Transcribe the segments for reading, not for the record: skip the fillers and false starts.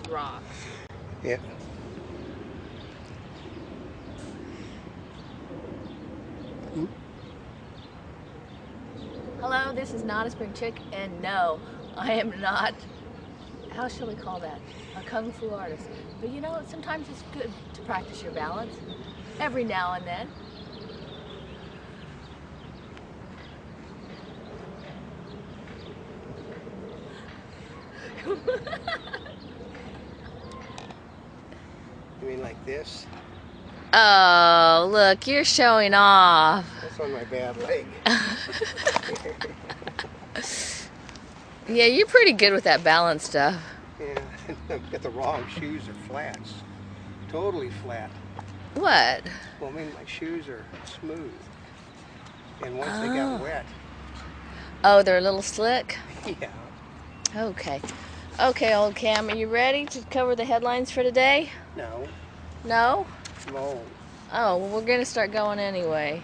rocks. Yeah. Hello, this is not a spring chick, and no, I am not, how shall we call that, a kung fu artist. But you know, sometimes it's good to practice your balance, every now and then. You mean like this? Oh, look, you're showing off. That's on my bad leg. Yeah, you're pretty good with that balance stuff. Yeah, I've got the wrong shoes or flats. Totally flat. What? Well, I mean, my shoes are smooth. And once they got wet. Oh, they're a little slick? Yeah. Okay. Okay, Oldecam, are you ready to cover the headlines for today? No. No? No. Oh, well, we're going to start going anyway.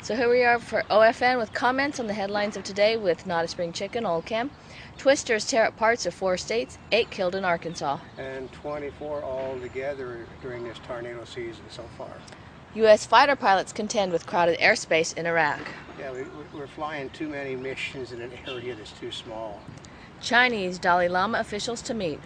So here we are for OFN with comments on the headlines of today with Not a Spring Chicken, Oldecam. Twisters tear up parts of 4 states, 8 killed in Arkansas. And 24 altogether during this tornado season so far. U.S. fighter pilots contend with crowded airspace in Iraq. Yeah, we're flying too many missions in an area that's too small. Chinese Dalai Lama officials to meet.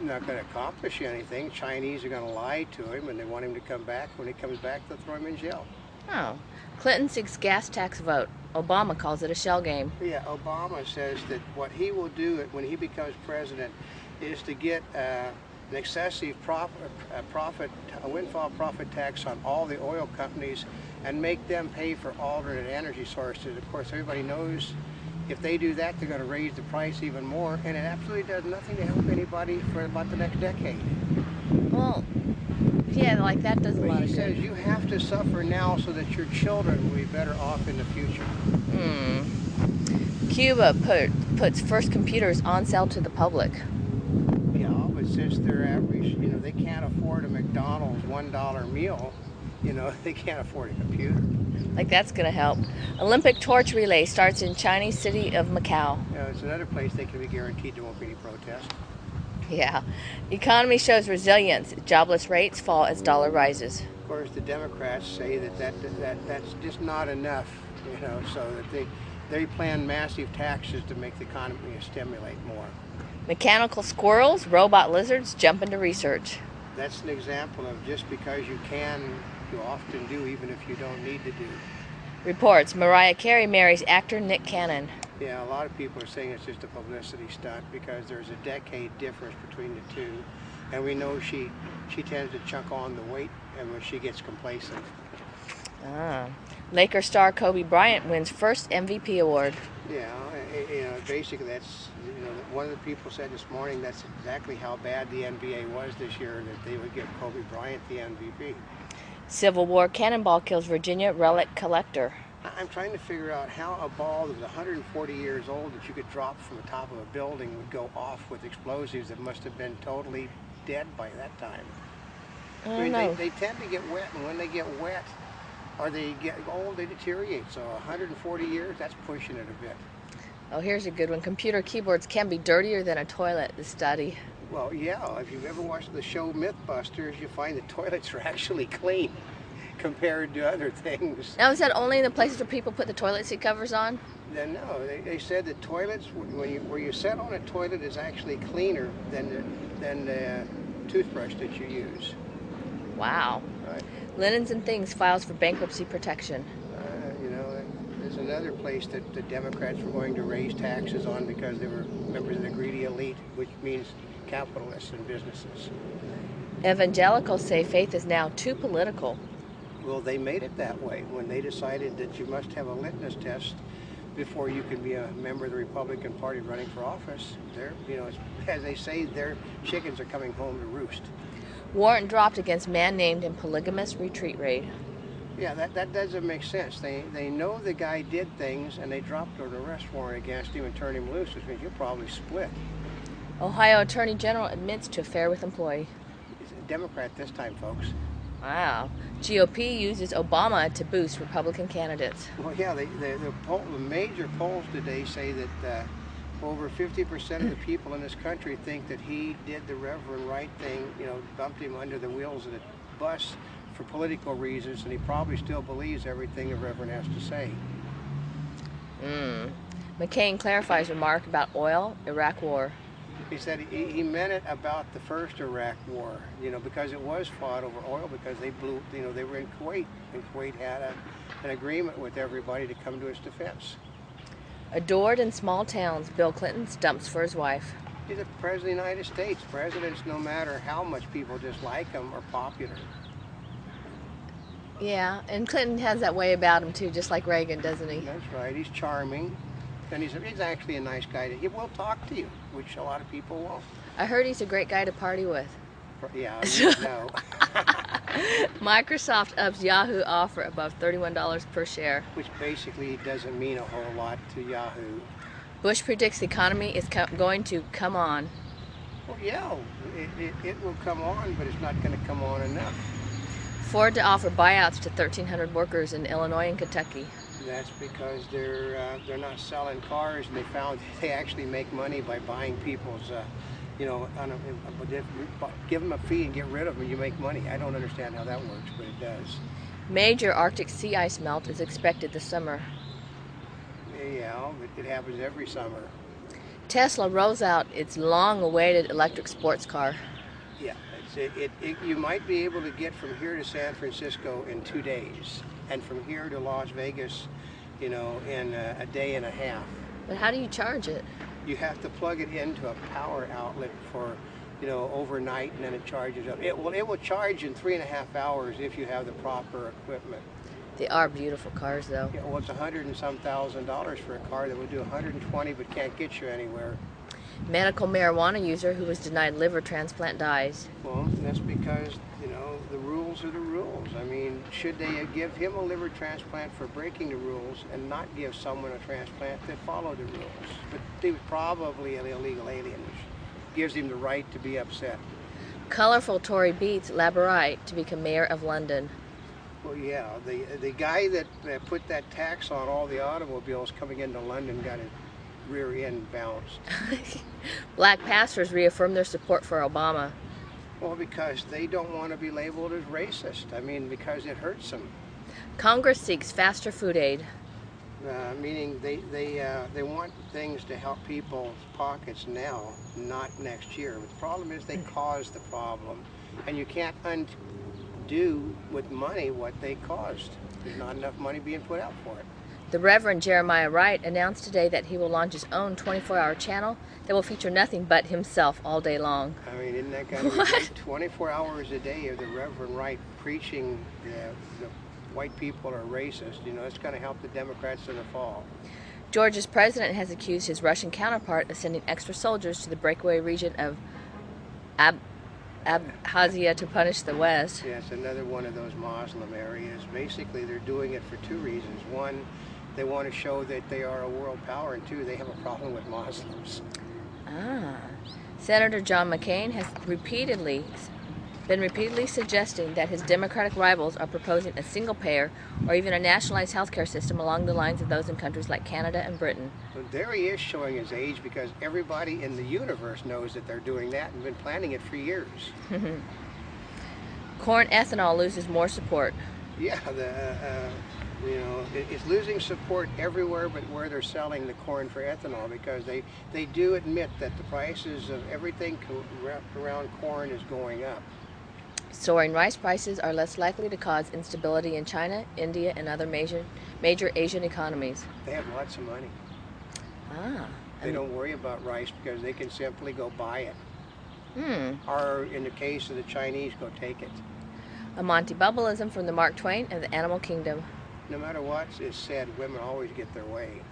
Not going to accomplish anything. Chinese are going to lie to him, and they want him to come back. When he comes back, they'll throw him in jail. Oh. Clinton seeks gas tax vote. Obama calls it a shell game. Yeah, Obama says that what he will do when he becomes president is to get an excessive a windfall profit tax on all the oil companies and make them pay for alternate energy sources. Of course, everybody knows if they do that, they're going to raise the price even more, and it absolutely does nothing to help anybody for about the next decade. Well, yeah, like that does a lot of good. He says you have to suffer now so that your children will be better off in the future. Cuba puts first computers on sale to the public. Yeah, but since they're average, you know, they can't afford a McDonald's $1 meal, you know, they can't afford a computer. Like that's going to help. Olympic torch relay starts in Chinese city of Macau. Yeah, it's another place they can be guaranteed there won't be any protest. Yeah. Economy shows resilience. Jobless rates fall as dollar rises. Of course, the Democrats say that's just not enough, you know, so that they plan massive taxes to make the economy stimulate more. Mechanical squirrels, robot lizards jump into research. That's an example of just because you can, you often do, even if you don't need to do. Reports Mariah Carey marries actor Nick Cannon. Yeah, a lot of people are saying it's just a publicity stunt because there's a decade difference between the two. And we know she tends to chuck on the weight and when she gets complacent. Laker star Kobe Bryant wins first MVP award. Yeah, you know, basically that's, you know, one of the people said this morning that's exactly how bad the NBA was this year, that they would give Kobe Bryant the MVP. Civil War cannonball kills Virginia relic collector. I'm trying to figure out how a ball that was 140 years old that you could drop from the top of a building would go off with explosives that must have been totally dead by that time. I mean, they tend to get wet, and when they get wet or they get old, they deteriorate. So 140 years, that's pushing it a bit. Oh, here's a good one. Computer keyboards can be dirtier than a toilet, the study. Well, yeah, if you've ever watched the show Mythbusters, you find the toilets are actually clean compared to other things. Now, is that only in the places where people put the toilet seat covers on? No, they said that toilets, where you sit on a toilet, is actually cleaner than the toothbrush that you use. Wow. Right. Linens and Things files for bankruptcy protection. You know, there's another place that the Democrats were going to raise taxes on because they were members of the greedy elite, which means capitalists and businesses. Evangelicals say faith is now too political. Well, they made it that way when they decided that you must have a litmus test before you can be a member of the Republican Party running for office. They're, you know, as they say, their chickens are coming home to roost. Warrant dropped against man named in polygamous retreat raid. Yeah, that doesn't make sense. They know the guy did things, and they dropped an arrest warrant against him and turned him loose, which means you'll probably split. Ohio Attorney General admits to affair with employee. He's a Democrat this time, folks. Wow. GOP uses Obama to boost Republican candidates. Well, yeah, the major polls today say that over 50% of the people in this country think that he did the Reverend Wright thing, bumped him under the wheels of the bus for political reasons, and he probably still believes everything the Reverend has to say. McCain clarifies remark about oil, Iraq war. He said he meant it about the first Iraq war, because it was fought over oil, because they blew, they were in Kuwait, and Kuwait had an agreement with everybody to come to its defense. Adored in small towns, Bill Clinton stumps for his wife. He's the President of the United States. Presidents, no matter how much people dislike them, are popular. Yeah, and Clinton has that way about him too, just like Reagan, doesn't he? That's right. He's charming, and he's actually a nice guy. He will talk to you, which a lot of people won't. I heard he's a great guy to party with. Yeah, you know. Microsoft ups Yahoo offer above $31 per share. Which basically doesn't mean a whole lot to Yahoo. Bush predicts the economy is going to come on. Well, yeah, it will come on, but it's not going to come on enough. Ford to offer buyouts to 1,300 workers in Illinois and Kentucky. That's because they're not selling cars, and they found they actually make money by buying people's, give them a fee and get rid of them, you make money. I don't understand how that works, but it does. Major Arctic sea ice melt is expected this summer. Yeah, it happens every summer. Tesla rolls out its long-awaited electric sports car. Yeah, you might be able to get from here to San Francisco in 2 days, and from here to Las Vegas, in a day and a half. But how do you charge it? You have to plug it into a power outlet for, overnight, and then it charges up. It will charge in 3.5 hours if you have the proper equipment. They are beautiful cars, though. Yeah, well, it's $100 and some thousand for a car that would do 120 but can't get you anywhere. Medical marijuana user who was denied liver transplant dies. Well, that's because, the rules are the rules. I mean, should they give him a liver transplant for breaking the rules and not give someone a transplant that followed the rules? But he was probably an illegal alien, which gives him the right to be upset. Colorful Tory beats Labourite to become mayor of London. Well, yeah, the guy that put that tax on all the automobiles coming into London got his rear end bounced. Black pastors reaffirm their support for Obama. Well, because they don't want to be labeled as racist. I mean, because it hurts them. Congress seeks faster food aid. Meaning they want things to help people's pockets now, not next year. But the problem is they caused the problem, and you can't undo with money what they caused. There's not enough money being put out for it. The Reverend Jeremiah Wright announced today that he will launch his own 24-hour channel that will feature nothing but himself all day long. I mean, isn't that kind of great? 24 hours a day of the Reverend Wright preaching the white people are racist. It's going to help the Democrats in the fall. Georgia's president has accused his Russian counterpart of sending extra soldiers to the breakaway region of Abkhazia to punish the West. Yes, another one of those Muslim areas. Basically, they're doing it for two reasons. One, they want to show that they are a world power, and two, they have a problem with Muslims. Senator John McCain has been repeatedly suggesting that his Democratic rivals are proposing a single-payer or even a nationalized healthcare system along the lines of those in countries like Canada and Britain. Well, there he is showing his age, because everybody in the universe knows that they're doing that and been planning it for years. Corn ethanol loses more support. Yeah, it's losing support everywhere but where they're selling the corn for ethanol, because they do admit that the prices of everything wrapped around corn is going up. Soaring rice prices are less likely to cause instability in China, India, and other major Asian economies. They have lots of money. They don't worry about rice because they can simply go buy it. Or in the case of the Chinese, go take it. A Monty Bubbleism from the Mark Twain and the Animal Kingdom. No matter what is said, women always get their way.